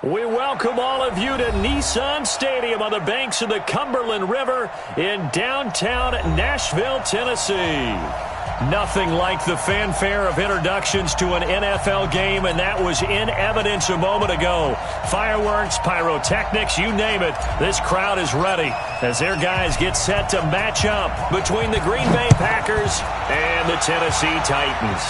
We welcome all of you to Nissan Stadium on the banks of the Cumberland River in downtown Nashville, Tennessee. Nothing like the fanfare of introductions to an NFL game, and that was in evidence a moment ago. Fireworks, pyrotechnics, you name it. This crowd is ready as their guys get set to match up between the Green Bay Packers and the Tennessee Titans.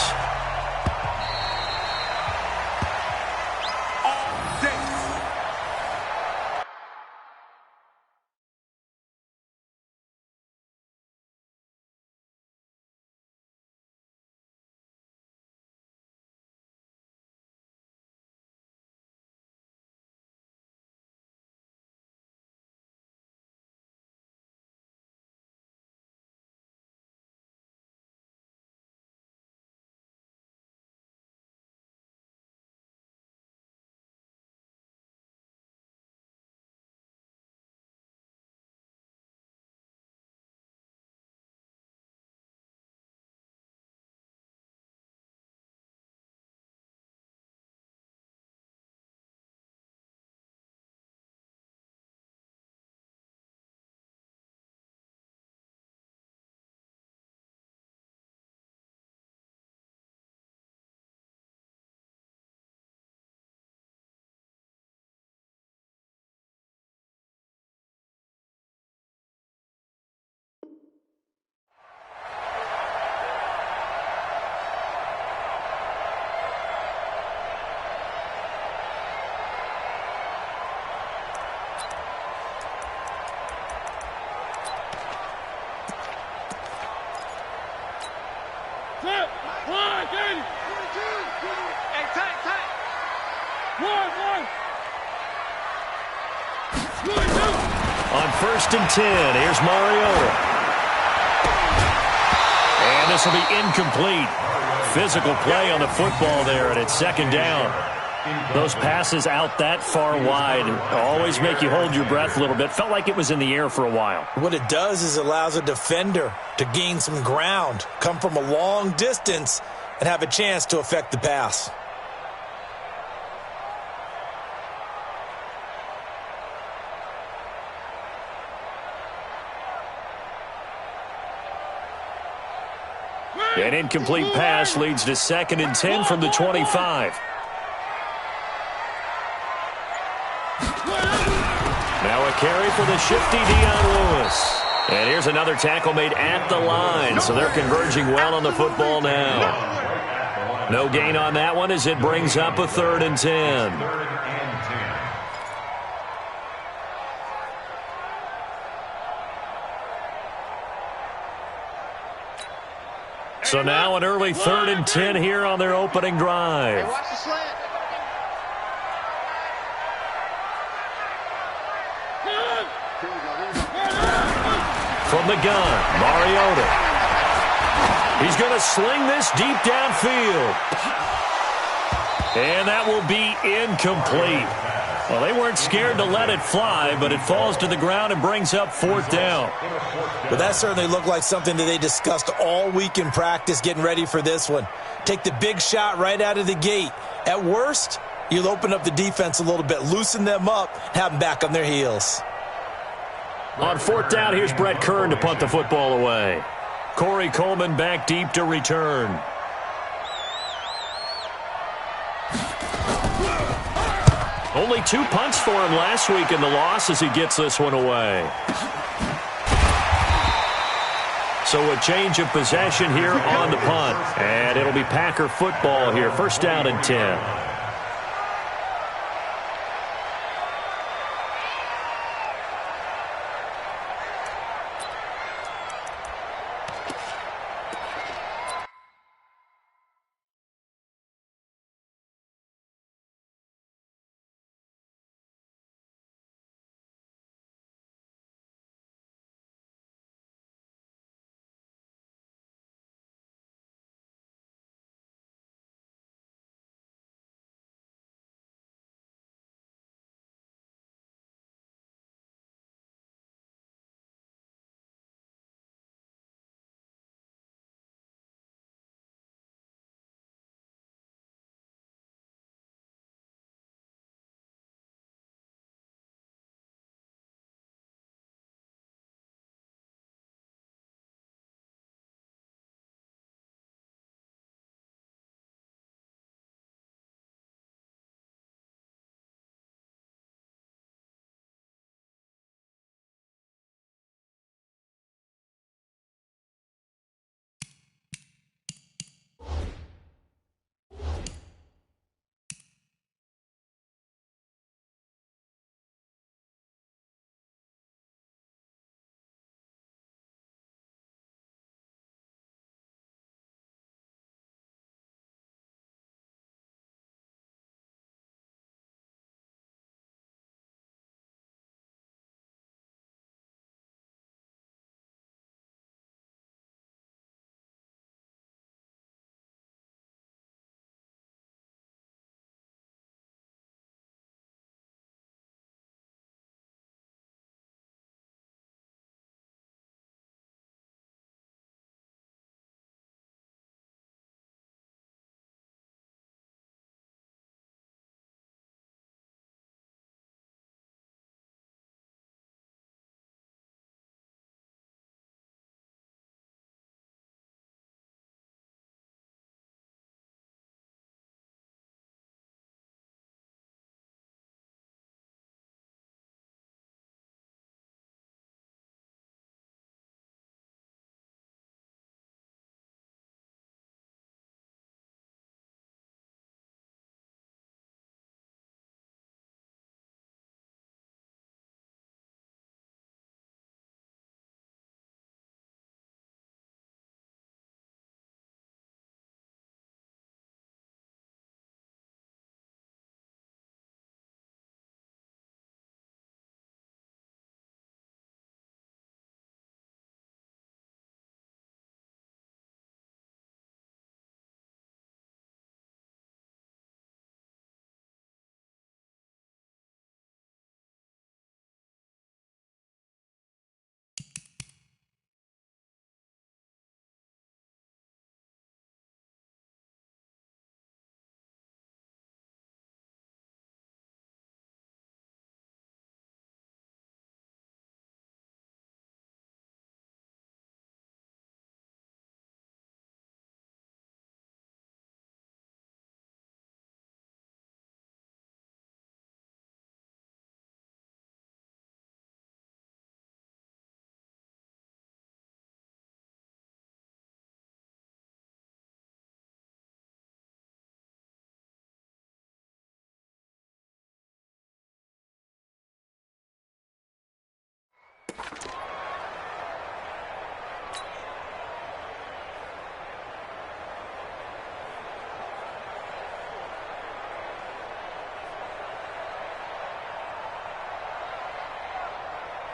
On 1st and 10, here's Mariota. And this will be incomplete. Physical play on the football there, and it's 2nd down. Those passes out that far wide always make you hold your breath a little bit. Felt like it was in the air for a while. What it does is it allows a defender to gain some ground, come from a long distance, and have a chance to affect the pass. An incomplete pass leads to 2nd and 10 from the 25. Now a carry for the shifty Dion Lewis. And here's another tackle made at the line, so they're converging well on the football now. No gain on that one as it brings up a 3rd and 10. So now an early 3rd and 10 here on their opening drive. Hey, watch the slant. From the gun, Mariota. He's going to sling this deep downfield. And that will be incomplete. Well, they weren't scared to let it fly, but it falls to the ground and brings up 4th down. But that certainly looked like something that they discussed all week in practice getting ready for this one. Take the big shot right out of the gate. At worst, you'll open up the defense a little bit, loosen them up, have them back on their heels. On 4th down, here's Brett Kern to punt the football away. Corey Coleman back deep to return. Only 2 punts for him last week in the loss as he gets this one away. So a change of possession here on the punt. And it'll be Packer football here. 1st down and 10.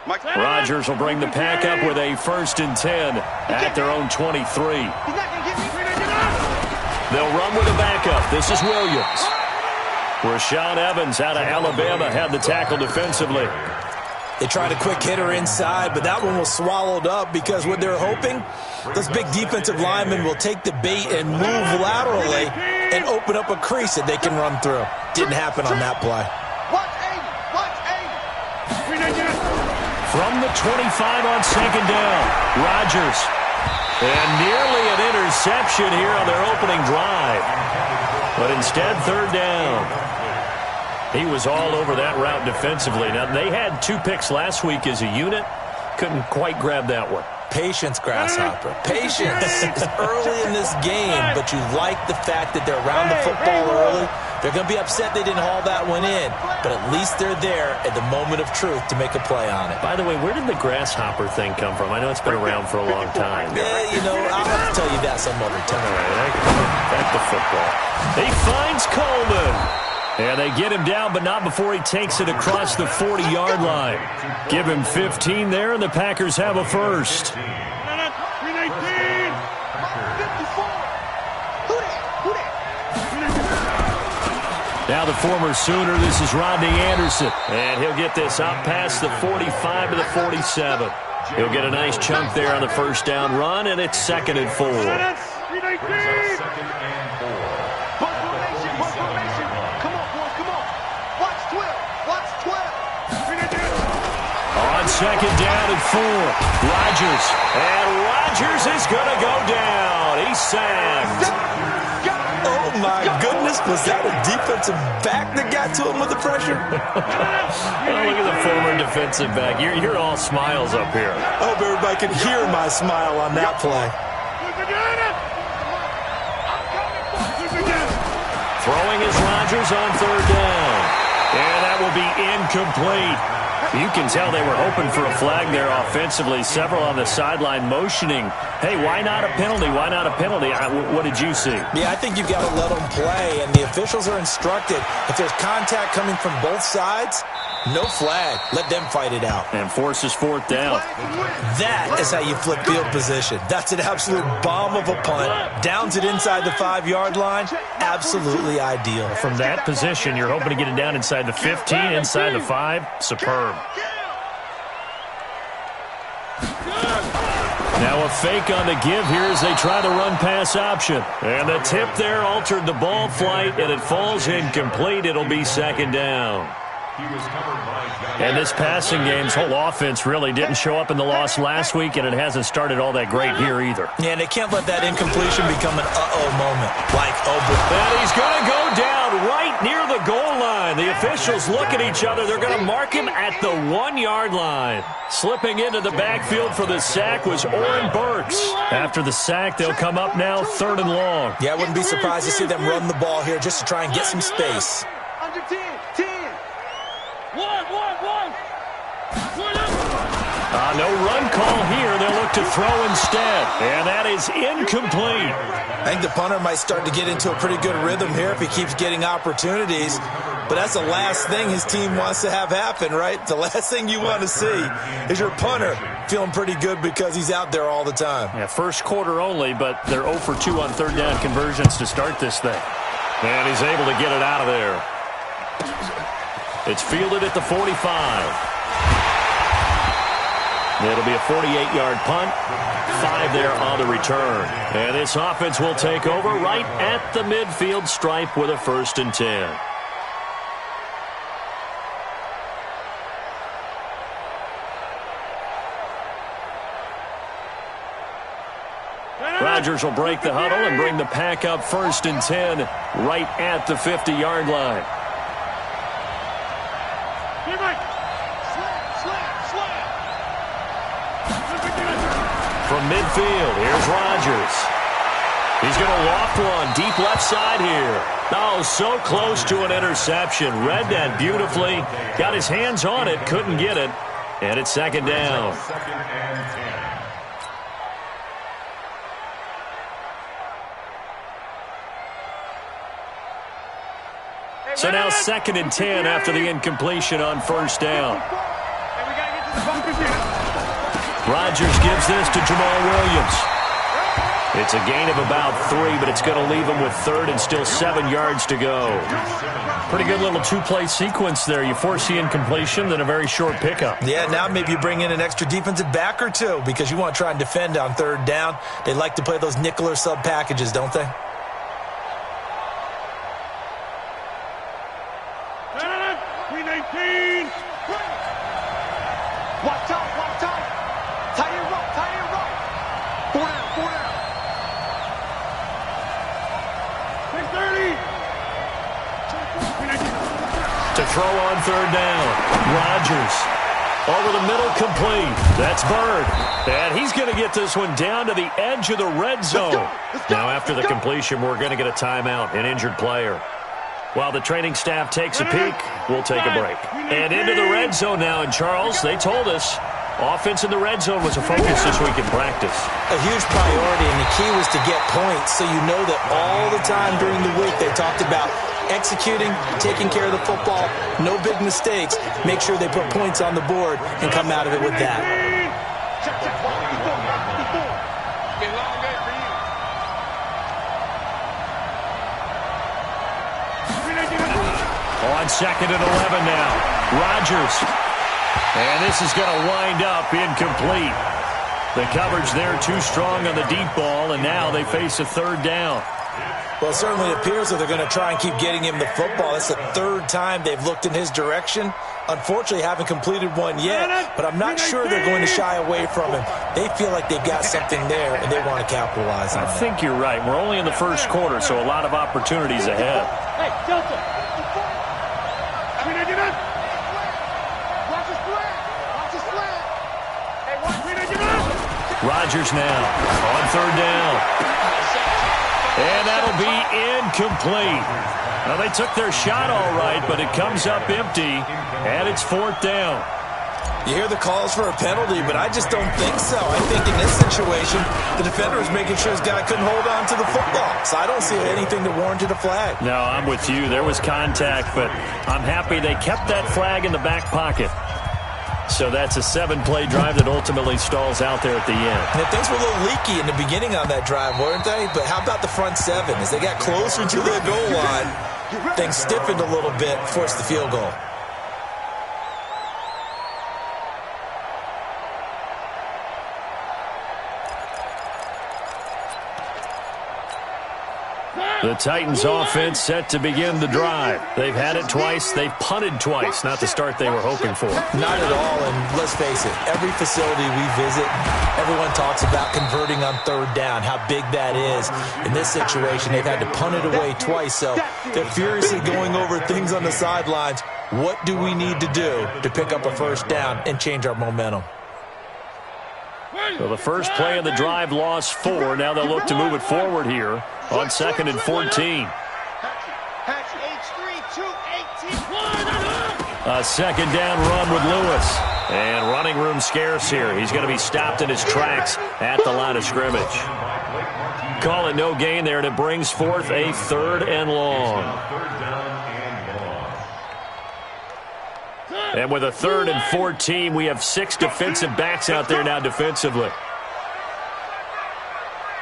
Rodgers will bring the pack up with a 1st and 10 at their own 23. They'll run with a backup. This is Williams. Rashaan Evans out of Alabama had the tackle defensively. They tried a quick hitter inside, but that one was swallowed up because what they're hoping, those big defensive linemen will take the bait and move laterally and open up a crease that they can run through. Didn't happen on that play. From the 25 on 2nd down, Rodgers. And nearly an interception here on their opening drive. But instead, 3rd down. He was all over that route defensively. Now, they had 2 picks last week as a unit. Couldn't quite grab that one. Patience, Grasshopper. Patience. It's early in this game, but you like the fact that they're around the football early. They're going to be upset they didn't haul that one in, but at least they're there at the moment of truth to make a play on it. By the way, where did the grasshopper thing come from? I know it's been around for a long time. Yeah, you know, I'll have to tell you that some other time. All right, back to football. He finds Coleman. And they get him down, but not before he takes it across the 40-yard line. Give him 15 there, and the Packers have a 1st. Now the former Sooner, this is Rodney Anderson. And he'll get this out past the 45 to the 47. He'll get a nice chunk there on the 1st down run, and it's 2nd and 4. On 2nd down and 4, Rodgers. And Rodgers is going to go down. He's sacked. Oh, my goodness. Was that a defensive back that got to him with the pressure? Oh, look at the former defensive back. You're all smiles up here. I hope everybody can hear my smile on that play. Throwing is Rodgers on 3rd down. And that will be incomplete. You can tell they were hoping for a flag there offensively. Several on the sideline motioning, hey, why not a penalty? Why not a penalty? What did you see? Yeah, I think you've got to let them play, and the officials are instructed. If there's contact coming from both sides, no flag. Let them fight it out. And forces 4th down. That is how you flip field position. That's an absolute bomb of a punt. Downs it inside the 5-yard line. Absolutely ideal. From that position, you're hoping to get it down inside the 15, inside the 5. Superb. Now a fake on the give here as they try the run-pass option. And the tip there altered the ball flight, and it falls incomplete. It'll be 2nd down. And this passing game's whole offense really didn't show up in the loss last week, and it hasn't started all that great here either. Yeah, and they can't let that incompletion become an uh-oh moment. Like, oh, and he's going to go down right near the goal line. The officials look at each other. They're going to mark him at the 1-yard line. Slipping into the backfield for the sack was Oren Burks. After the sack, they'll come up now 3rd and long. Yeah, I wouldn't be surprised to see them run the ball here just to try and get some space. Under 10. No run call here. They'll look to throw instead. And that is incomplete. I think the punter might start to get into a pretty good rhythm here if he keeps getting opportunities. But that's the last thing his team wants to have happen, right? The last thing you want to see is your punter feeling pretty good because he's out there all the time. Yeah, 1st quarter only, but they're 0 for 2 on 3rd down conversions to start this thing. And he's able to get it out of there. It's fielded at the 45. It'll be a 48-yard punt. 5 there on the return. And this offense will take over right at the midfield stripe with a 1st and 10. Rodgers will break the huddle and bring the pack up 1st and 10 right at the 50-yard line. From midfield, here's Rodgers. He's going to loft one deep left side here. Oh, so close to an interception. Read that beautifully. Got his hands on it, couldn't get it. And it's 2nd down. So now 2nd and 10 after the incompletion on 1st down. Rodgers gives this to Jamal Williams. It's a gain of about 3, but it's going to leave him with third and still 7 yards to go. Pretty good little two-play sequence there. You force the incompletion, then a very short pickup. Yeah, now maybe you bring in an extra defensive back or two because you want to try and defend on third down. They like to play those nickel or sub packages, don't they? To throw on third down. Rodgers over the middle, complete. That's Bird. And he's going to get this one down to the edge of the red zone. Now after the completion, we're going to get a timeout, an injured player. While the training staff takes a peek, we'll take a break. And into the red zone now. And Charles, they told us offense in the red zone was a focus this week in practice. A huge priority, and the key was to get points. So you know that all the time during the week they talked about executing, taking care of the football, no big mistakes. Make sure they put points on the board and come out of it with that. On second and 11 now. Rodgers. And this is going to wind up incomplete. The coverage there too strong on the deep ball, and now they face a third down. Well, it certainly appears that they're going to try and keep getting him the football. That's the third time they've looked in his direction. Unfortunately, haven't completed one yet, but I'm not sure they're going to shy away from him. They feel like they've got something there, and they want to capitalize on it. I think you're right. We're only in the first quarter, so a lot of opportunities ahead. Hey, Delta. Rodgers now on third down. And that'll be incomplete. Now, they took their shot all right, but it comes up empty, and it's fourth down. You hear the calls for a penalty, but I just don't think so. I think in this situation, the defender is making sure his guy couldn't hold on to the football. So I don't see anything that warranted a flag. No, I'm with you. There was contact, but I'm happy they kept that flag in the back pocket. So that's a 7-play drive that ultimately stalls out there at the end. And things were a little leaky in the beginning on that drive, weren't they? But how about the front seven? As they got closer to the goal line, things stiffened a little bit, forced the field goal. The Titans offense set to begin the drive. They've had it twice. They've punted twice. Not the start they were hoping for. Not at all, and let's face it, every facility we visit, everyone talks about converting on third down, how big that is. In this situation, they've had to punt it away twice, so they're furiously going over things on the sidelines. What do we need to do to pick up a first down and change our momentum? So the first play of the drive lost 4. Now they'll look to move it forward here on second and 14. A second down run with Lewis. And running room scarce here. He's going to be stopped in his tracks at the line of scrimmage. Call it no gain there, and it brings forth a third and long. And with a third and 14, we have 6 defensive backs out there now defensively.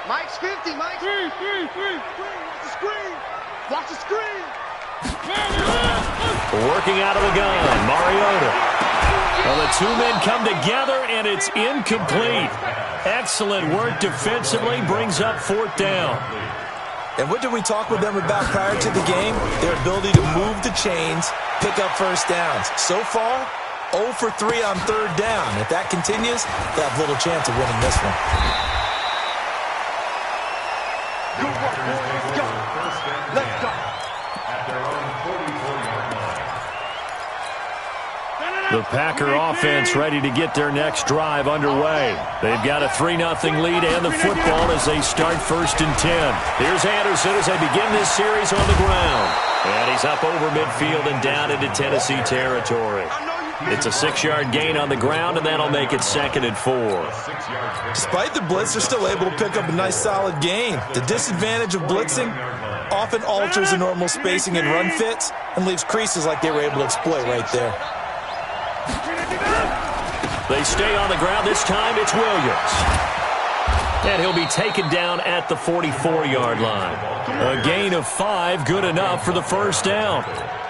Mike's 50, Mike. Three. Watch the screen. Watch the screen. Working out of the gun, Mariota. Well, the two men come together, and it's incomplete. Excellent work defensively, brings up fourth down. And what did we talk with them about prior to the game? Their ability to move the chains, pick up first downs. So far, 0 for 3 on third down. If that continues, they have little chance of winning this one. Good work, boys. Go. Let's go. The Packer offense ready to get their next drive underway. They've got a 3-0 lead and the football as they start first and 10. Here's Anderson as they begin this series on the ground. And he's up over midfield and down into Tennessee territory. It's a 6-yard gain on the ground, and that'll make it second and 4. Despite the blitz, they're still able to pick up a nice solid gain. The disadvantage of blitzing often alters the normal spacing and run fits and leaves creases like they were able to exploit right there. They stay on the ground. This time it's Williams. And he'll be taken down at the 44-yard line. A gain of 5, good enough for the first down.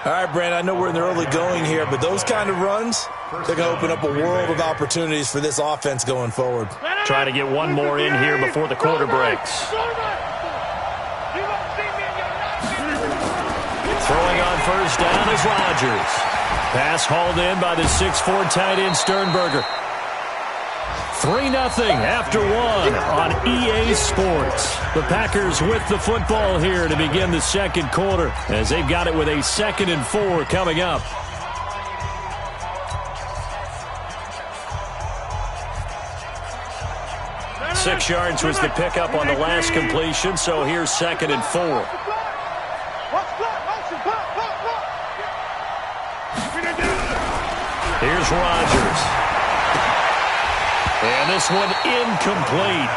All right, Brandon, I know we're in the early going here, but those kind of runs, they're going to open up a world of opportunities for this offense going forward. Trying to get one more in here before the quarter breaks. Throwing on first down is Rodgers. Pass hauled in by the 6'4" tight end Sternberger. 3-0 after 1 on EA Sports. The Packers with the football here to begin the second quarter as they've got it with a 2nd and 4 coming up. Six yards was the pickup on the last completion, so here's 2nd and 4. Here's Rodgers. And this one incomplete.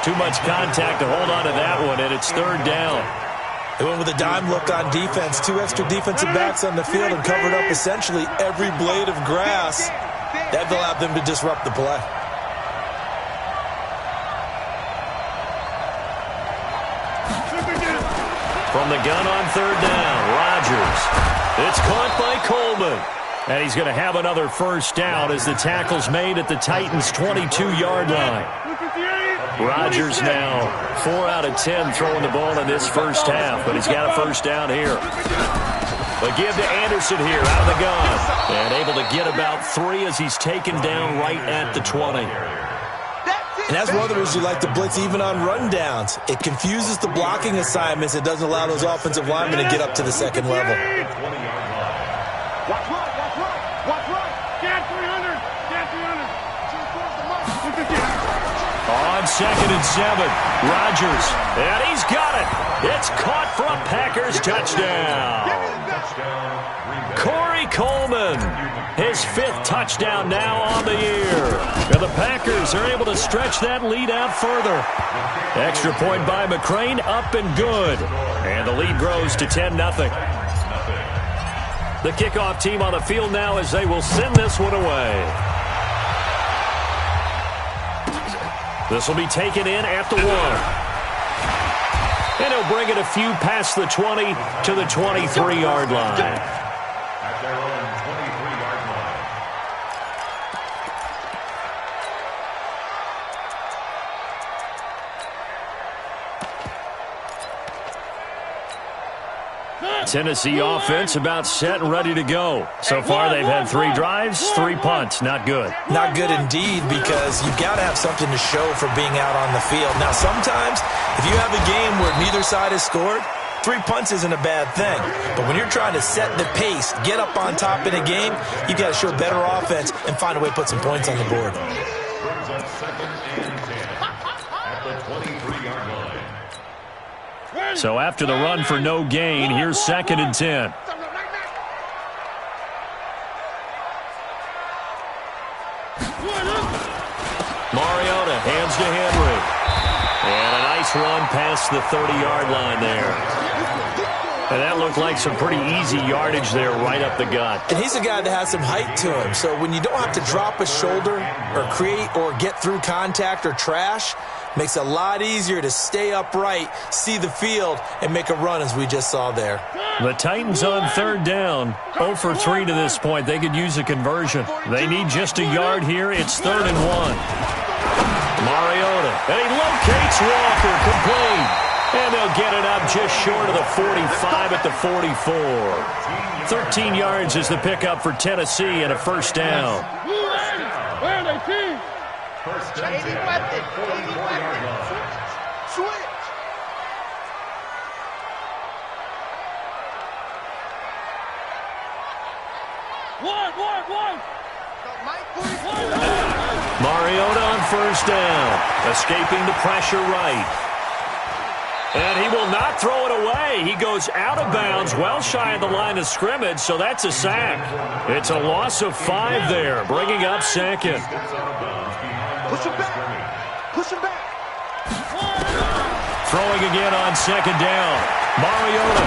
Too much contact to hold on to that one, and it's 3rd down. They went with a dime look on defense. 2 extra defensive backs on the field and covered up essentially every blade of grass. That allowed them to disrupt the play. From the gun on 3rd down, Rodgers. It's caught by Coleman. And he's going to have another first down as the tackle's made at the Titans' 22-yard line. Rodgers now 4 out of 10 throwing the ball in this first half, but he's got a first down here. A give to Anderson here out of the gun. And able to get about 3 as he's taken down right at the 20. And that's one of the reasons you like to blitz even on rundowns. It confuses the blocking assignments. It doesn't allow those offensive linemen to get up to the second level. On 2nd and 7, Rodgers, and he's got it. It's caught for a Packers touchdown. Corey Coleman, his 5th touchdown now on the year. And the Packers are able to stretch that lead out further. Extra point by McCrane, up and good. And the lead grows to 10-0. The kickoff team on the field now as they will send this one away. This will be taken in at the 1. And he'll bring it a few past the 20 to the 23-yard line. At their own 23-yard line. Tennessee offense about set and ready to go. So far, they've had 3 drives, 3 punts. Not good. Not good indeed, because you've got to have something to show for being out on the field. Now, sometimes, if you have a game where neither side has scored, 3 punts isn't a bad thing. But when you're trying to set the pace, get up on top in a game, you've got to show better offense and find a way to put some points on the board. Brings up 2nd and 10 at the 23-yard line. So after the run for no gain, here's 2nd and 10. Mariota hands to Henry. And a nice run past the 30-yard line there. And that looked like some pretty easy yardage there right up the gut. And he's a guy that has some height to him. So when you don't have to drop a shoulder or create or get through contact or trash, makes it a lot easier to stay upright, see the field, and make a run as we just saw there. The Titans on 3rd down. 0 for 3 to this point. They could use a conversion. They need just a yard here. It's 3rd and 1. Mariota. And he locates Walker. Complete. And they'll get it up just short of the 45 at the 44. 13 yards is the pickup for Tennessee and a first down. First and 10 at the 44-yard line. Switch. One. Mariota on first down. Escaping the pressure right. And he will not throw it away. He goes out of bounds, well shy of the line of scrimmage, so that's a sack. It's a loss of 5 there, bringing up 2nd. Push him back. Throwing again on 2nd down. Mariota.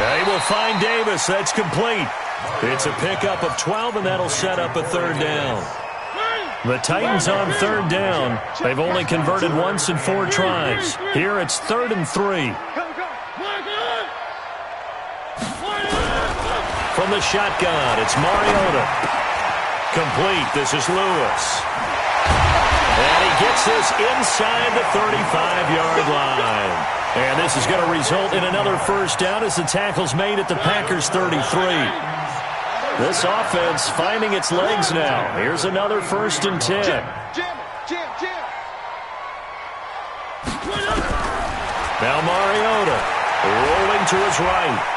And he will find Davis. That's complete. It's a pickup of 12, and that'll set up a third down. The Titans on third down. They've only converted once in 4 tries. Here it's 3rd and 3. From the shotgun, it's Mariota. Complete. This is Lewis. And he gets this inside the 35-yard line. And this is going to result in another first down as the tackle's made at the Packers' 33. This offense finding its legs now. Here's another 1st and 10. Now Mariota rolling to his right.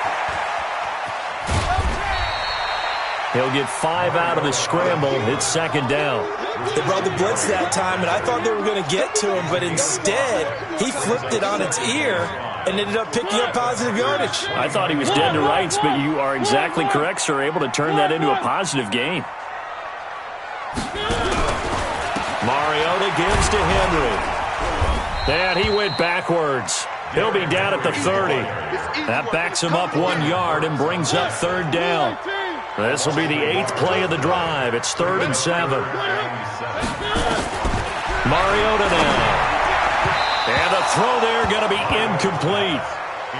He'll get 5 out of the scramble. It's 2nd down. They brought the blitz that time, and I thought they were going to get to him, but instead he flipped it on its ear and ended up picking up positive yardage. I thought he was dead to rights, but you are exactly correct, sir. Able to turn that into a positive gain. Mariota gives to Henry. And he went backwards. He'll be down at the 30. That backs him up 1 yard and brings up 3rd down. This will be the 8th play of the drive. It's 3rd and 7. Mariota now. And the throw there going to be incomplete.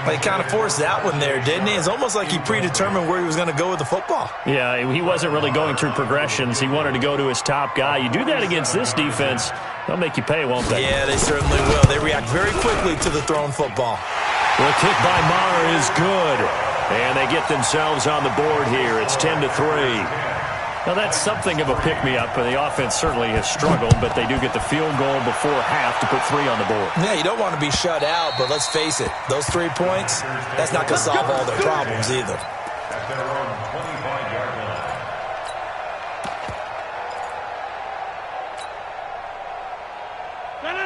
He kind of forced that one there, didn't he? It's almost like he predetermined where he was going to go with the football. Yeah, he wasn't really going through progressions. He wanted to go to his top guy. You do that against this defense, they'll make you pay, won't they? Yeah, they certainly will. They react very quickly to the thrown football. The kick by Maher is good. And they get themselves on the board here. It's 10-3. Now, that's something of a pick-me-up. The offense certainly has struggled, but they do get the field goal before half to put 3 on the board. Yeah, you don't want to be shut out, but let's face it. Those 3 points, that's not going to solve all their problems either.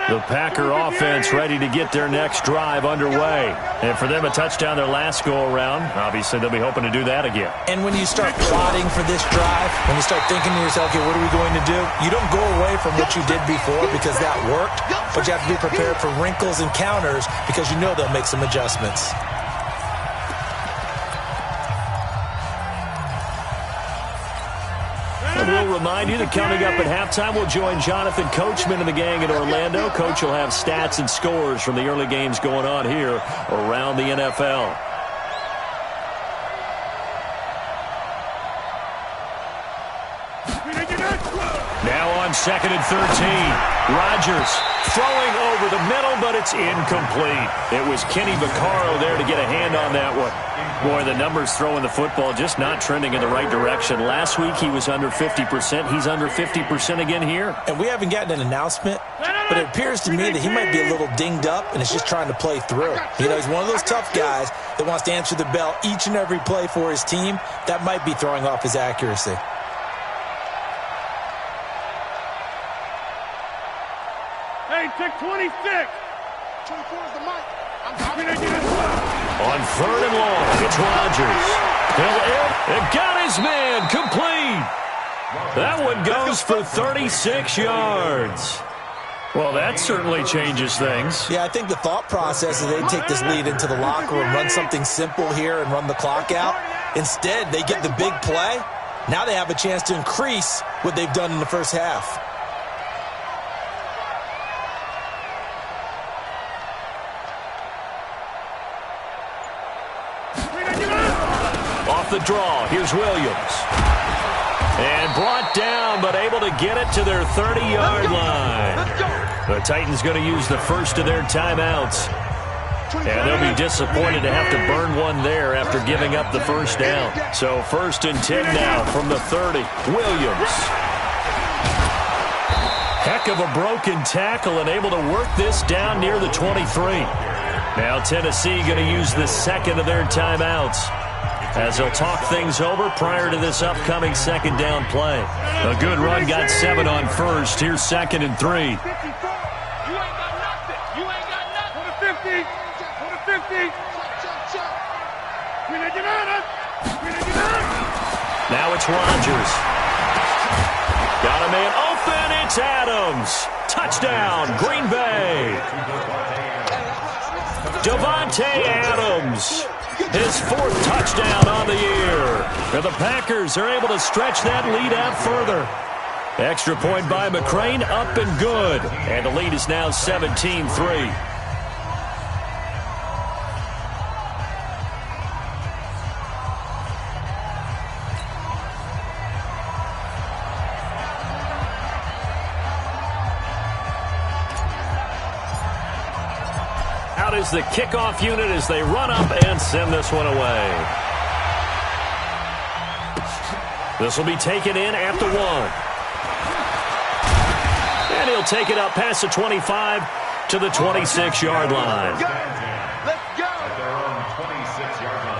The Packer offense ready to get their next drive underway. And for them, a touchdown their last go-around. Obviously, they'll be hoping to do that again. And when you start plotting for this drive, when you start thinking to yourself, okay, what are we going to do? You don't go away from what you did before because that worked, but you have to be prepared for wrinkles and counters because you know they'll make some adjustments. And we'll remind you that coming up at halftime, we'll join Jonathan Coachman and the gang in Orlando. Coach will have stats and scores from the early games going on here around the NFL. Now on 2nd and 13. Rodgers throwing over the middle, but it's incomplete. It was Kenny Vaccaro there to get a hand on that one. Boy, the numbers throwing the football just not trending in the right direction. Last week he was under 50%. He's under 50% again here. And we haven't gotten an announcement, but it appears to me that he might be a little dinged up and is just trying to play through. You know, he's one of those tough guys that wants to answer the bell each and every play for his team. That might be throwing off his accuracy. Hey, take 26. 24 is the mic. On 3rd and long, it's Rodgers. He'll got his man complete. That one goes for 36 yards. Well, that certainly changes things. Yeah, I think the thought process is they take this lead into the locker room, run something simple here and run the clock out. Instead, they get the big play. Now they have a chance to increase what they've done in the first half. Off the draw, here's Williams. And brought down, but able to get it to their 30-yard line. The Titans going to use the first of their timeouts. And they'll be disappointed to have to burn one there after giving up the first down. So 1st and 10 now from the 30. Williams. Heck of a broken tackle and able to work this down near the 23. Now Tennessee going to use the second of their timeouts as they'll talk things over prior to this upcoming 2nd down play. A good run got 7 on 1st. Here's 2nd and 3. You ain't got nothing. You ain't got nothing. For the 50. For the 50. Now it's Rodgers. Got a man open. It's Adams. Touchdown, Green Bay. Davante Adams. His 4th touchdown on the year. And the Packers are able to stretch that lead out further. Extra point by McCrane, up and good. And the lead is now 17-3. Out is the kickoff unit as they run up and send this one away. This will be taken in at the 1. And he'll take it up past the 25 to the 26-yard line. Let's go. At their own 26-yard line.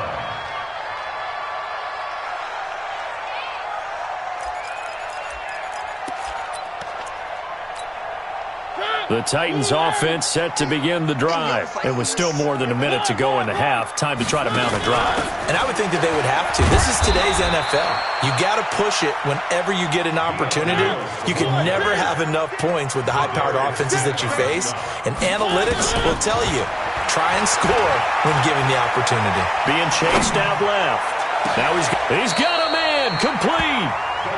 The Titans offense set to begin the drive. It was still more than a minute to go in the half. Time to try to mount a drive. And I would think that they would have to. This is today's NFL. You got to push it whenever you get an opportunity. You can never have enough points with the high-powered offenses that you face. And analytics will tell you, try and score when given the opportunity. Being chased out left. Now he's got a man complete.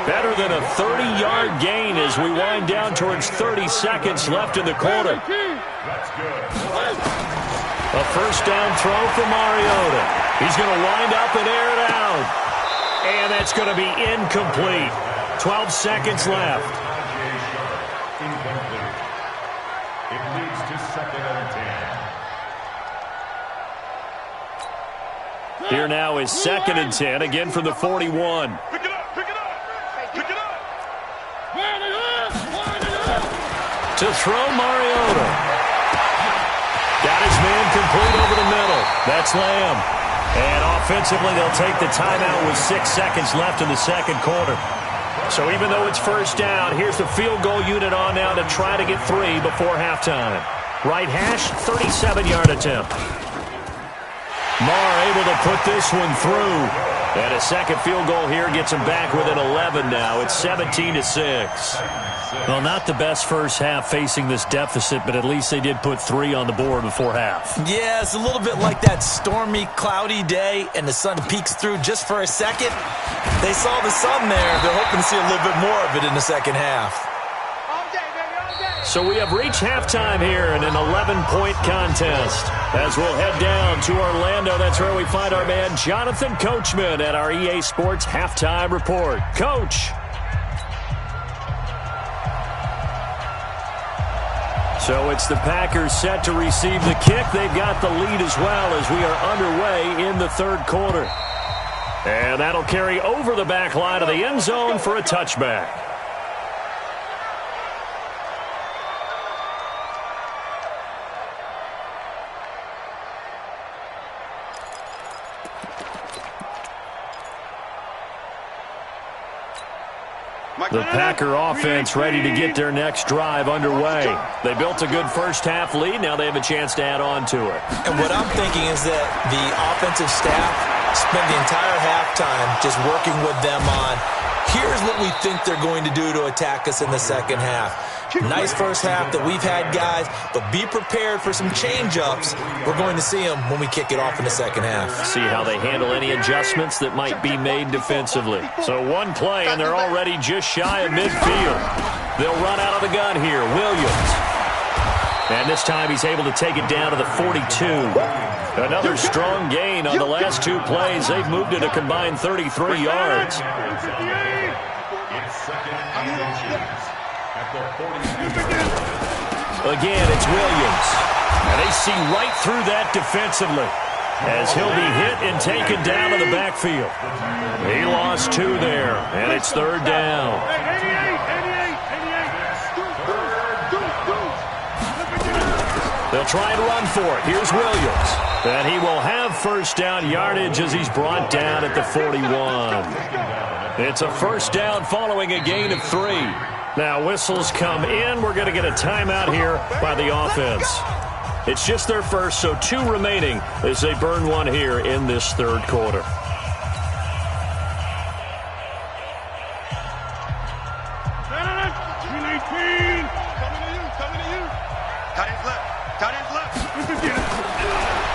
Better than a 30-yard gain as we wind down towards 30 seconds left in the quarter. That's good. A first down throw for Mariota. He's going to wind up and air it out. And that's going to be incomplete. 12 seconds left. Incomplete. It leads to 2nd and 10. Here now is 2nd and 10, again from the 41. Pick it up, pick it up. Pick it up. To throw Mariota. Got his man complete over the middle. That's Lamb. And offensively, they'll take the timeout with 6 seconds left in the second quarter. So even though it's first down, here's the field goal unit on now to try to get 3 before halftime. Right hash, 37-yard attempt. Marr able to put this one through. And a second field goal here gets him back within 11 now. It's 17-6. Well, not the best first half facing this deficit, but at least they did put 3 on the board before half. Yeah, it's a little bit like that stormy, cloudy day, and the sun peeks through just for a second. They saw the sun there. They're hoping to see a little bit more of it in the second half. So we have reached halftime here in an 11-point contest. As we'll head down to Orlando, that's where we find our man Jonathan Coachman at our EA Sports Halftime Report. Coach. So it's the Packers set to receive the kick. They've got the lead as well as we are underway in the third quarter. And that'll carry over the back line of the end zone for a touchback. The Packer offense ready to get their next drive underway. They built a good first half lead. Now they have a chance to add on to it. And what I'm thinking is that the offensive staff spent the entire halftime just working with them on, here's what we think they're going to do to attack us in the second half. Nice first half that we've had, guys, but be prepared for some change-ups. We're going to see them when we kick it off in the second half. See how they handle any adjustments that might be made defensively. So one play, and they're already just shy of midfield. They'll run out of the gun here. Williams. And this time he's able to take it down to the 42. Another strong gain on the last 2 plays. They've moved it a combined 33 yards. It's 2nd and 10. Again, it's Williams. And they see right through that defensively as he'll be hit and taken down to the backfield. He lost 2 there, and it's third down. They'll try and run for it. Here's Williams. And he will have first down yardage as he's brought down at the 41. It's a first down following a gain of 3. Now whistles come in. We're going to get a timeout here by the offense. It's just their first, so 2 remaining as they burn one here in this third quarter.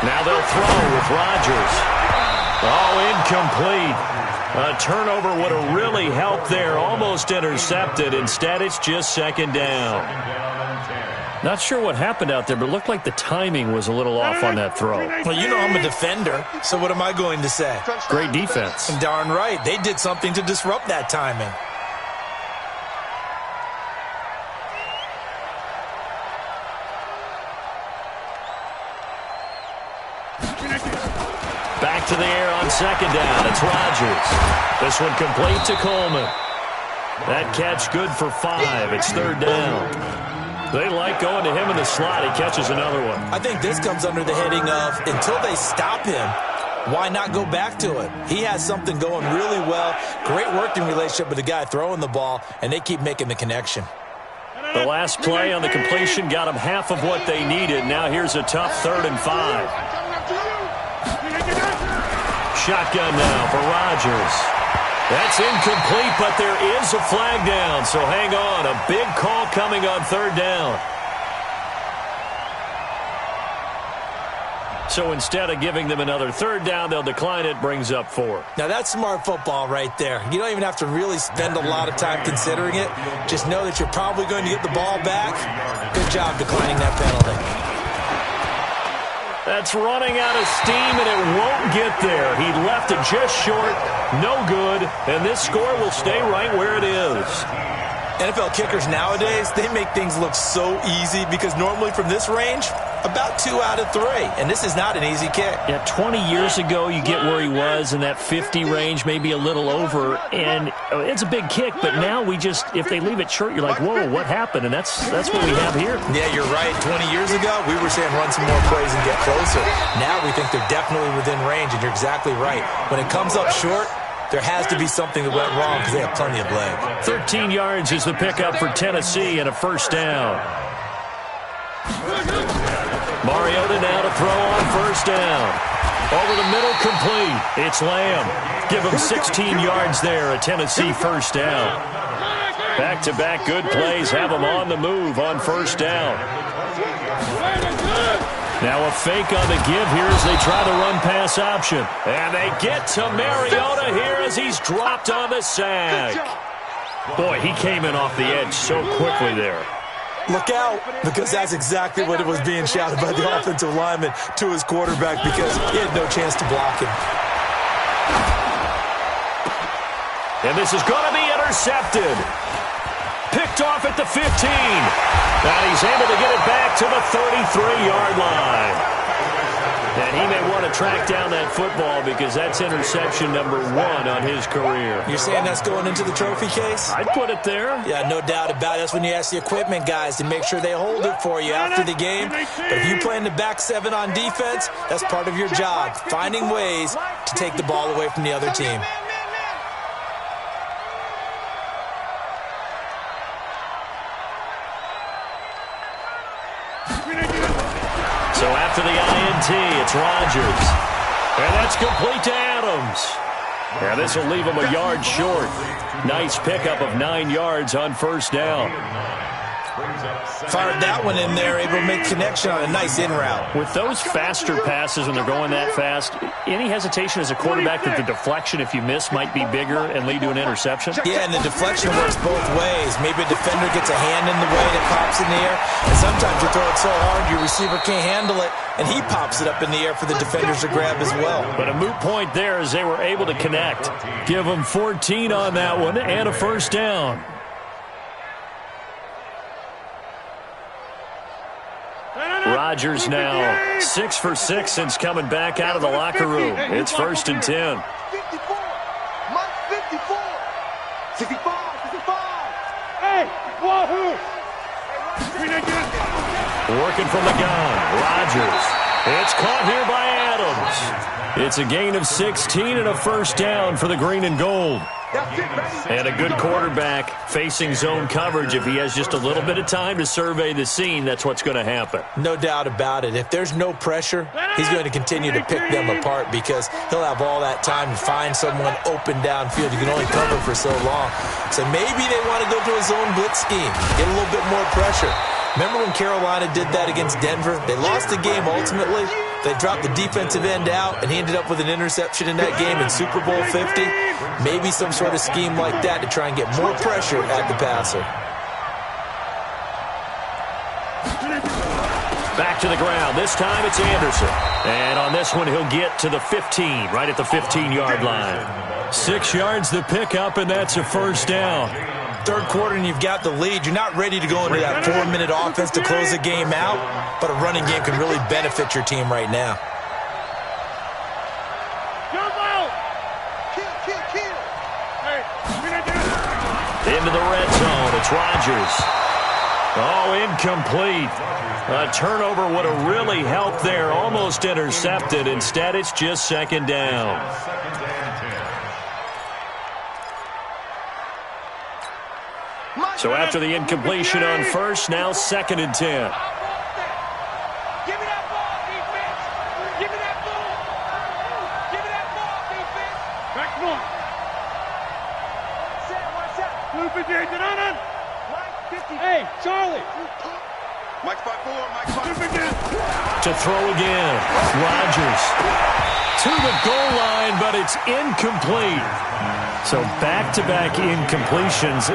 Now they'll throw with Rodgers. Oh, incomplete. A turnover would have really helped there. Almost intercepted. Instead, it's just second down. Not sure what happened out there, but it looked like the timing was a little off on that throw. Well, you know I'm a defender, so what am I going to say? Great defense. Darn right. They did something to disrupt that timing. Back to the air on second down. It's Rodgers. This one complete to Coleman. That catch good for 5. It's third down. They like going to him in the slot. He catches another one. I think this comes under the heading of until they stop him, why not go back to it? He has something going really well. Great working relationship with the guy throwing the ball, and they keep making the connection. The last play on the completion got them half of what they needed. Now here's a tough 3rd and 5. Shotgun now for Rodgers. That's incomplete, but there is a flag down, so hang on. A big call coming on 3rd down. So instead of giving them another 3rd down, they'll decline it, brings up 4. Now that's smart football right there. You don't even have to really spend a lot of time considering it. Just know that you're probably going to get the ball back. Good job declining that penalty. That's running out of steam, and it won't get there. He left it just short, no good, and this score will stay right where it is. NFL kickers nowadays, they make things look so easy because normally from this range, about 2 out of 3, and this is not an easy kick. Yeah, 20 years ago, you get where he was in that 50 range, maybe a little over, and it's a big kick, but now we just, if they leave it short, you're like, whoa, what happened? And that's what we have here. Yeah, you're right. 20 years ago, we were saying run some more plays and get closer. Now we think they're definitely within range, and you're exactly right. When it comes up short, there has to be something that went wrong because they have plenty of leg. 13 yards is the pickup for Tennessee and a first down. Mariota now to throw on first down. Over the middle, complete. It's Lamb. Give him 16 yards there, a Tennessee first down. Back-to-back good plays have them on the move on first down. Now a fake on the give here as they try the run-pass option. And they get to Mariota here as he's dropped on the sack. Boy, he came in off the edge so quickly there. Look out, because that's exactly what it was being shouted by the offensive lineman to his quarterback because he had no chance to block him. And this is going to be intercepted. Picked off at the 15. And he's able to get it back to the 33-yard line. And he may want to track down that football because that's interception number 1 on his career. You're saying that's going into the trophy case? I'd put it there. Yeah, no doubt about it. That's when you ask the equipment guys to make sure they hold it for you after the game. But if you play in the back 7 on defense, that's part of your job, finding ways to take the ball away from the other team. So after the INT, it's Rodgers. And that's complete to Adams. And this will leave him a yard short. Nice pickup of 9 yards on first down. Fired that one in there, able to make connection on a nice in route. With those faster passes when they're going that fast, any hesitation as a quarterback that the deflection, if you miss, might be bigger and lead to an interception? Yeah, and the deflection works both ways. Maybe a defender gets a hand in the way that pops in the air, and sometimes you throw it so hard your receiver can't handle it, and he pops it up in the air for the defenders to grab as well. But a moot point there as they were able to connect. Give them 14 on that one and a first down. Rodgers now 6 for 6 since coming back out of the locker room. It's 1st and 10. 54. Mike 54. 65. 65. Hey, wahoo. Working from the gun. Rodgers. It's caught here by Adams. It's a gain of 16 and a first down for the green and gold. And a good quarterback facing zone coverage. If he has just a little bit of time to survey the scene, that's what's going to happen. No doubt about it. If there's no pressure, he's going to continue to pick them apart because he'll have all that time to find someone open downfield. You can only cover for so long. So maybe they want to go to a zone blitz scheme, get a little bit more pressure. Remember when Carolina did that against Denver? They lost the game ultimately. They dropped the defensive end out, and he ended up with an interception in that game in Super Bowl 50. Maybe some sort of scheme like that to try and get more pressure at the passer. Back to the ground. This time it's Anderson. And on this one, he'll get to the 15, right at the 15-yard line. 6 yards the pickup, and that's a first down. Third quarter, and you've got the lead. You're not ready to go into that 4-minute offense to close the game out, but a running game can really benefit your team right now. Into the red zone. It's Rodgers. Oh, incomplete. A turnover would have really helped there. Almost intercepted. Instead, it's just second down. So after the incompletion on first, now 2nd and 10. Give me that ball, defense. Give me that ball. Give me that ball, defense. Back one. Watch out. Blue Virginia, no. Hey, Charlie. Mike 5-4, Mike 5-4. To throw again. Rodgers to the goal line, but it's incomplete. So back-to-back incompletions.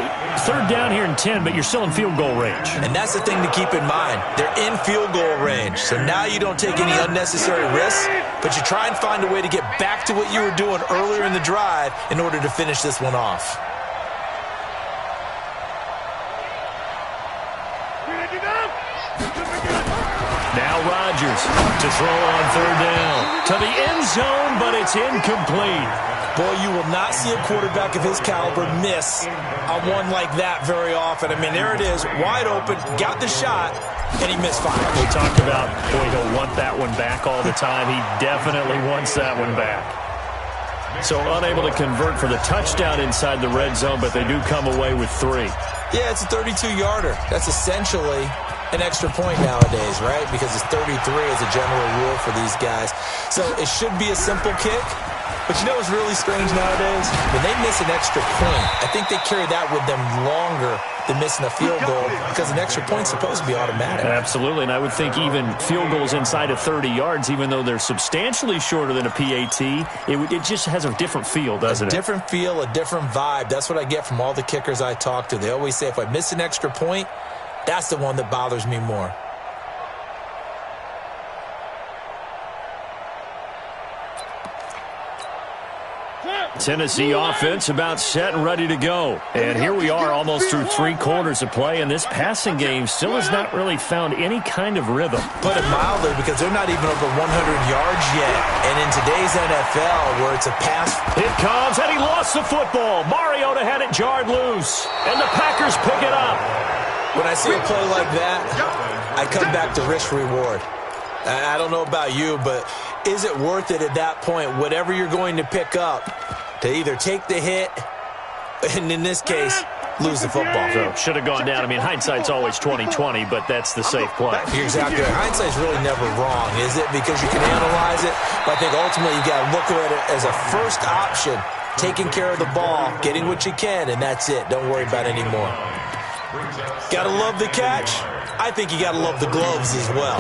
Third down here and 10, but you're still in field goal range. And that's the thing to keep in mind. They're in field goal range. So now you don't take any unnecessary risks, but you try and find a way to get back to what you were doing earlier in the drive in order to finish this one off. Now Rodgers to throw on third down. To the end zone, but it's incomplete. Boy, you will not see a quarterback of his caliber miss on one like that very often. I mean, there it is, wide open, got the shot, and he misfired. We talked about, boy, he'll want that one back all the time. He definitely wants that one back. So unable to convert for the touchdown inside the red zone, but they do come away with 3. Yeah, it's a 32-yarder. That's essentially an extra point nowadays, right? Because it's 33 as a general rule for these guys. So it should be a simple kick. But you know what's really strange nowadays? When they miss an extra point, I think they carry that with them longer than missing a field goal because an extra point's supposed to be automatic. Absolutely, and I would think even field goals inside of 30 yards, even though they're substantially shorter than a PAT, it just has a different feel, doesn't it? A different feel, a different vibe. That's what I get from all the kickers I talk to. They always say if I miss an extra point, that's the one that bothers me more. Tennessee offense about set and ready to go. And here we are almost through 3 quarters of play, and this passing game still has not really found any kind of rhythm. Put it mildly, because they're not even over 100 yards yet. And in today's NFL, where it's a pass. It comes, and he lost the football. Mariota had it jarred loose, and the Packers pick it up. When I see a play like that, I come back to risk-reward. I don't know about you, but is it worth it at that point, whatever you're going to pick up, to either take the hit, and in this case, lose the football? So should have gone down. I mean, hindsight's always 20/20, but that's the safe play. You're exactly right. Hindsight's really never wrong, is it? Because you can analyze it, but I think ultimately you got to look at it as a first option, taking care of the ball, getting what you can, and that's it. Don't worry about it anymore. Got to love the catch. I think you got to love the gloves as well.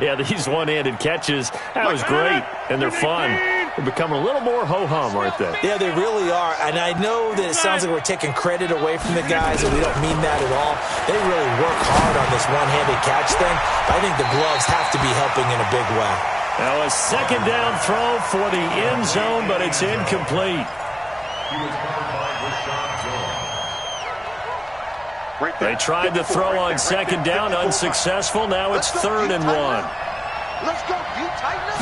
Yeah, these one-handed catches, that was great, and they're fun. They're becoming a little more ho-hum, aren't they? Yeah, they really are. And I know that it sounds like we're taking credit away from the guys, and we don't mean that at all. They really work hard on this one-handed catch thing. But I think the gloves have to be helping in a big way. Now a second down throw for the end zone, but it's incomplete. They tried to throw on second down, unsuccessful. Now it's 3rd and 1. Let's go, you tighten up.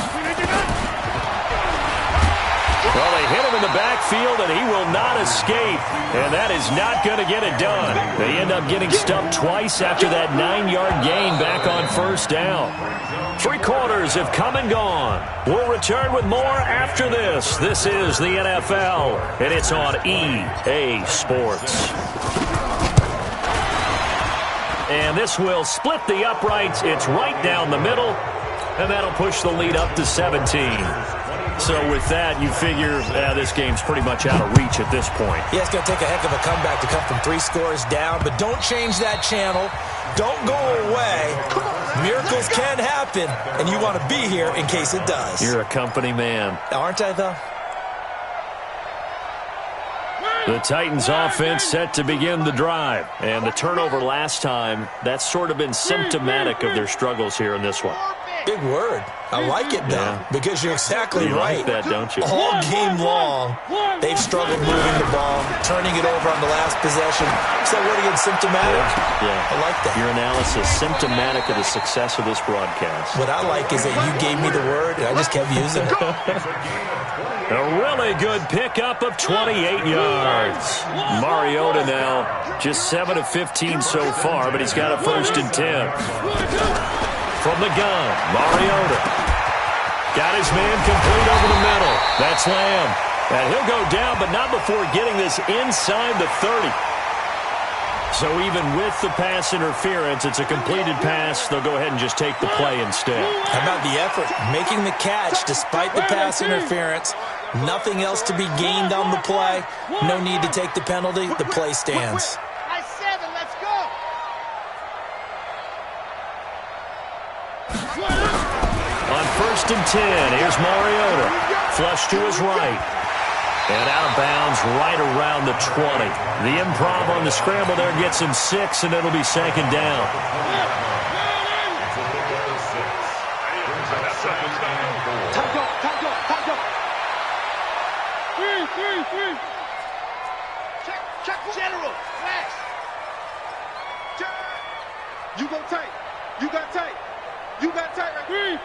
Well, they hit him in the backfield, and he will not escape. And that is not going to get it done. They end up getting stuffed twice after that 9-yard gain back on first down. 3 quarters have come and gone. We'll return with more after this. This is the NFL, and it's on EA Sports. And this will split the uprights. It's right down the middle, and that'll push the lead up to 17. So with that, you figure this game's pretty much out of reach at this point. Yeah, it's going to take a heck of a comeback to come from 3 scores down, but don't change that channel. Don't go away. Miracles can happen, and you want to be here in case it does. You're a company man. Aren't I, though? The Titans offense set to begin the drive. And the turnover last time, that's sort of been symptomatic of their struggles here in this one. Big word. I like it, though, because you're exactly right. You like that, don't you? All game long, they've struggled moving the ball, turning it over on the last possession. Is that word again, symptomatic? Yeah. I like that. Your analysis, symptomatic of the success of this broadcast. What I like is that you gave me the word, and I just kept using it. A really good pickup of 28 yards. Mariota now just 7 of 15 so far, but he's got a 1st and 10. From the gun, Mariota. Got his man complete over the middle. That's Lamb. And he'll go down, but not before getting this inside the 30. So even with the pass interference, it's a completed pass. They'll go ahead and just take the play instead. How about the effort? Making the catch despite the pass interference. Nothing else to be gained on the play. No need to take the penalty. The play stands. On 1st and 10, here's Mariota. Flush to his right. And out of bounds right around the 20. The improv on the scramble there gets him 6, and it'll be 2nd down. Check general. Flash. You go tight. You got tight. You got tight. 3.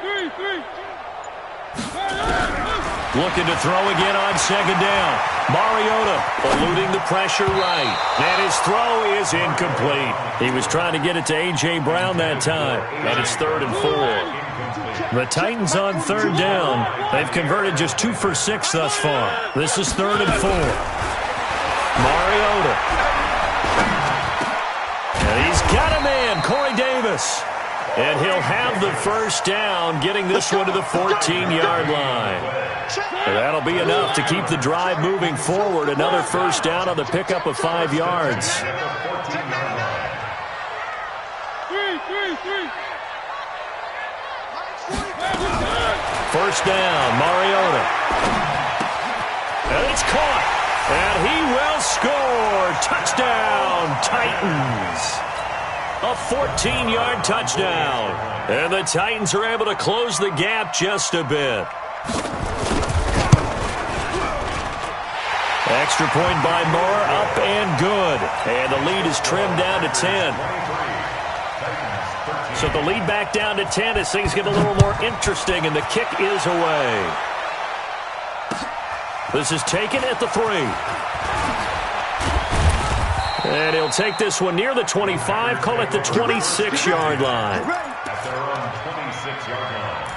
Looking to throw again on 2nd down. Mariota eluding the pressure right. And his throw is incomplete. He was trying to get it to A.J. Brown that time. And it's 3rd and 4. The Titans on 3rd down. They've converted just 2 for 6 thus far. This is 3rd and 4. Mariota. And he's got a man, Corey Davis. And he'll have the 1st down, getting this one to the 14-yard line. And that'll be enough to keep the drive moving forward. Another 1st down on the pickup of 5 yards. 3. 1st down, Mariota. And it's caught. And he will score. Touchdown, Titans. A 14-yard touchdown. And the Titans are able to close the gap just a bit. Extra point by Moore, up and good. And the lead is trimmed down to 10. So the lead back down to 10 as things get a little more interesting, and the kick is away. This is taken at the 3. And he'll take this one near the 25, call it the 26-yard line. At their own 26-yard line.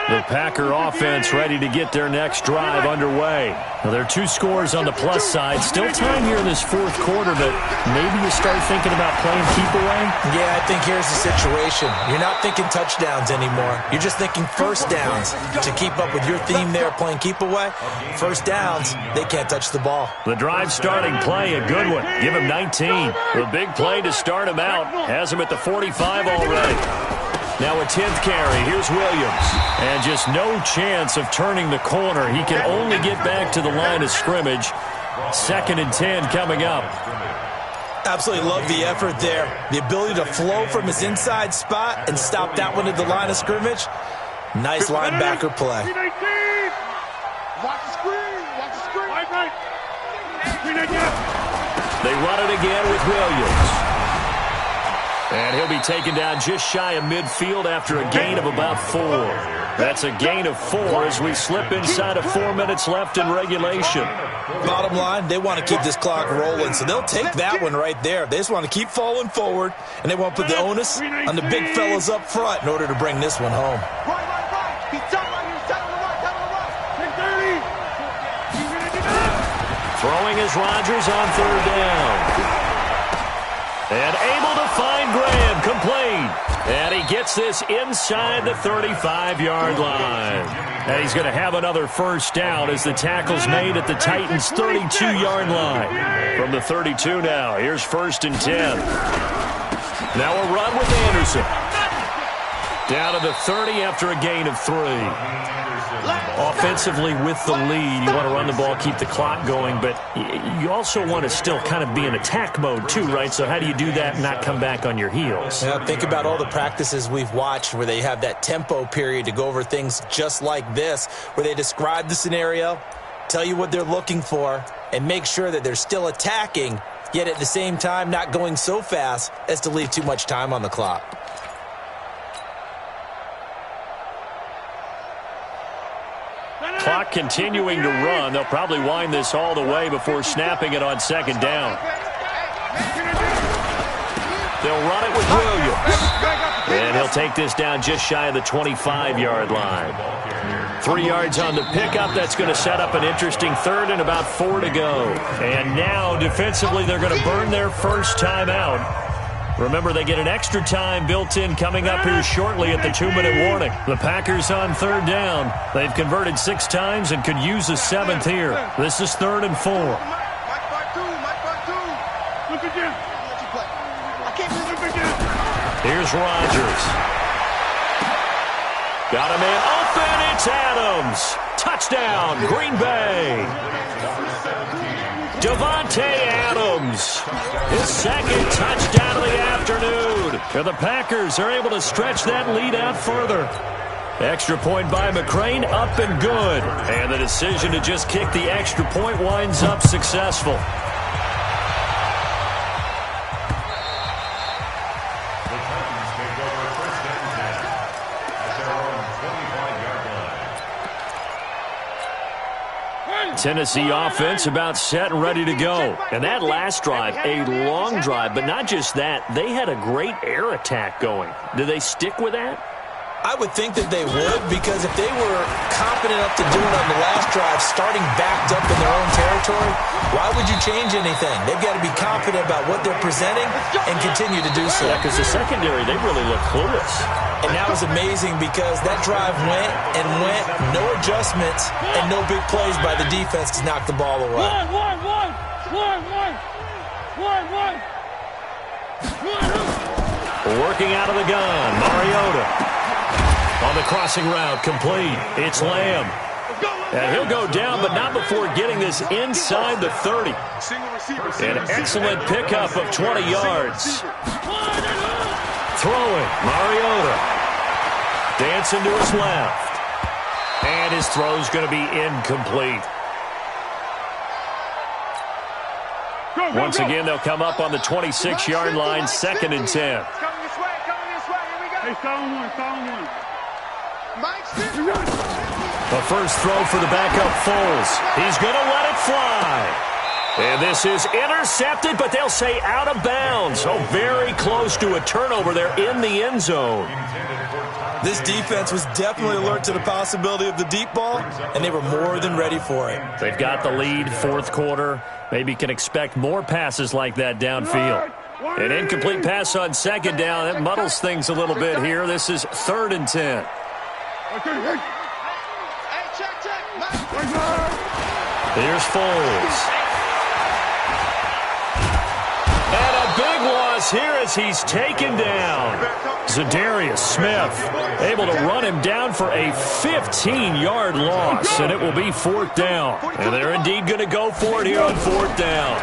The Packer offense ready to get their next drive underway. Now, there are 2 scores on the plus side. Still time here in this 4th quarter, but maybe you start thinking about playing keep away? Yeah, I think here's the situation. You're not thinking touchdowns anymore. You're just thinking 1st downs. To keep up with your theme there, playing keep away, 1st downs, they can't touch the ball. The drive starting play, a good one. Give him 19. The big play to start him out. Has him at the 45 already. Now a 10th carry. Here's Williams. And just no chance of turning the corner. He can only get back to the line of scrimmage. 2nd and 10 coming up. Absolutely love the effort there. The ability to flow from his inside spot and stop that one at the line of scrimmage. Nice linebacker play. Watch the screen. Watch the screen. They run it again with Williams. And he'll be taken down just shy of midfield after a gain of about 4. That's a gain of 4 as we slip inside of 4 minutes left in regulation. Bottom line, they want to keep this clock rolling, so they'll take that one right there. They just want to keep falling forward, and they want to put the onus on the big fellas up front in order to bring this one home. Throwing is Rodgers on 3rd down. And able to find Graham, complete. And he gets this inside the 35-yard line. And he's going to have another first down as the tackle's made at the Titans' 32-yard line. From the 32 now, here's 1st and 10. Now a run with Anderson. Down to the 30 after a gain of 3. Offensively with the lead, you want to run the ball, keep the clock going, but you also want to still kind of be in attack mode too, right? So how do you do that and not come back on your heels? Yeah, think about all the practices we've watched where they have that tempo period to go over things just like this, where they describe the scenario, tell you what they're looking for, and make sure that they're still attacking, yet at the same time not going so fast as to leave too much time on the clock. Clock continuing to run. They'll probably wind this all the way before snapping it on 2nd down. They'll run it with Williams. And he'll take this down just shy of the 25-yard line. 3 yards on the pickup. That's going to set up an interesting 3rd and about 4 to go. And now, defensively, they're going to burn their first timeout. Remember, they get an extra time built in coming up here shortly at the 2-minute warning. The Packers on 3rd down. They've converted 6 times and could use a 7th here. This is 3rd and 4. Here's Rodgers. Got a man open. It's Adams. Touchdown, Green Bay. Davante Adams, his 2nd touchdown of the afternoon. And the Packers are able to stretch that lead out further. Extra point by McCrane, up and good. And the decision to just kick the extra point winds up successful. Tennessee offense about set and ready to go. And that last drive, a long drive, but not just that. They had a great air attack going. Do they stick with that? I would think that they would, because if they were confident enough to do it on the last drive, starting backed up in their own territory, why would you change anything? They've got to be confident about what they're presenting and continue to do so. Yeah, because the secondary, they really look clueless. And that was amazing because that drive went and went, no adjustments, and no big plays by the defense to knock the ball away. Working out of the gun, Mariota. On the crossing route, complete. It's Lamb. And he'll go down, but not before getting this inside the 30. An excellent pickup of 20 yards. Throwing, Mariota. Dancing to his left. And his throw's going to be incomplete. Once again, they'll come up on the 26-yard line, 2nd and 10. Coming this way, here we go. Hey, foul one. The first throw for the backup Foles. He's going to let it fly. And this is intercepted, but they'll say out of bounds. So very close to a turnover there in the end zone. This defense was definitely alert to the possibility of the deep ball, and they were more than ready for it. They've got the lead, 4th quarter. Maybe can expect more passes like that downfield. An incomplete pass on 2nd down. That muddles things a little bit here. This is 3rd and 10. Here's Foles. And a big loss here as he's taken down. Zadarius Smith able to run him down for a 15-yard loss, and it will be 4th down. And they're indeed going to go for it here on 4th down.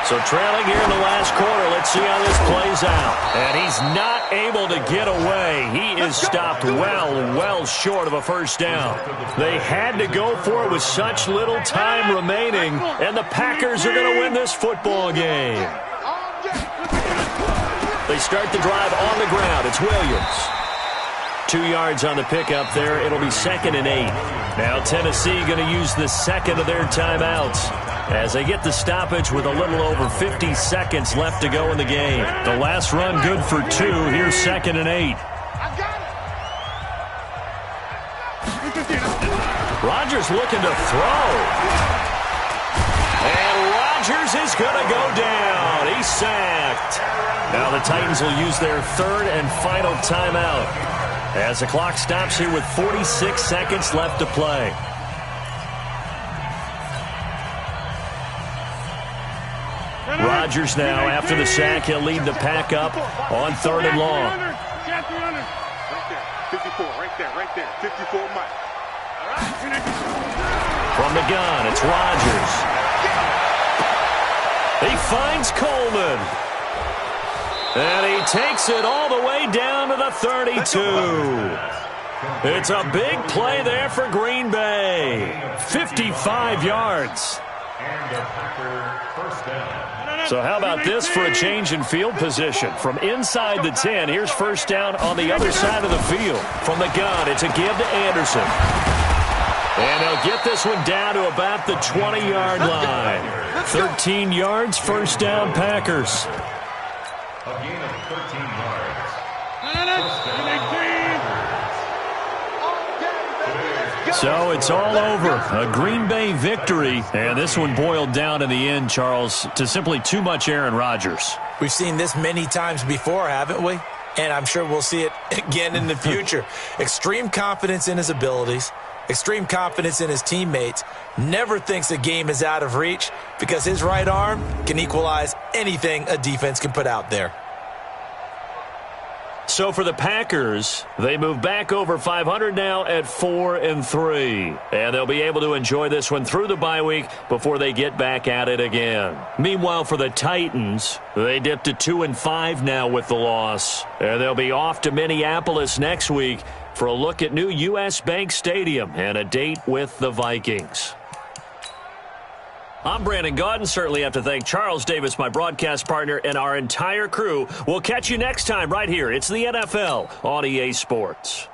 So trailing here in the last quarter, let's see how this plays out. And he's not able to get away. He is stopped well short of a first down. They had to go for it with such little time remaining, and the Packers are going to win this football game. They start the drive on the ground. It's Williams. 2 yards on the pickup there. It'll be 2nd and 8. Now Tennessee going to use the second of their timeouts as they get the stoppage with a little over 50 seconds left to go in the game. The last run good for 2. Here's 2nd and 8. Rodgers looking to throw. And Rodgers is going to go down. He's sacked. Now the Titans will use their 3rd and final timeout as the clock stops here with 46 seconds left to play. Rodgers now, after the sack, he'll lead the pack up on 3rd and long. Right there, 54, right there, 54 Mike. From the gun, it's Rodgers. He finds Coleman. And he takes it all the way down to the 32. It's a big play there for Green Bay. 55 yards. So how about this for a change in field position? From inside the 10, here's 1st down on the other side of the field. From the gun, it's a give to Anderson. And they'll get this one down to about the 20-yard line. 13 yards, 1st down Packers. A gain of 13 yards. So it's all over. A Green Bay victory. And this one boiled down in the end, Charles, to simply too much Aaron Rodgers. We've seen this many times before, haven't we? And I'm sure we'll see it again in the future. Extreme confidence in his abilities. Extreme confidence in his teammates. Never thinks a game is out of reach because his right arm can equalize anything a defense can put out there. So for the Packers, they move back over 500 now at 4-3. And they'll be able to enjoy this one through the bye week before they get back at it again. Meanwhile, for the Titans, they dip to 2-5 now with the loss. And they'll be off to Minneapolis next week for a look at new U.S. Bank Stadium and a date with the Vikings. I'm Brandon Gaudin. Certainly have to thank Charles Davis, my broadcast partner, and our entire crew. We'll catch you next time right here. It's the NFL on EA Sports.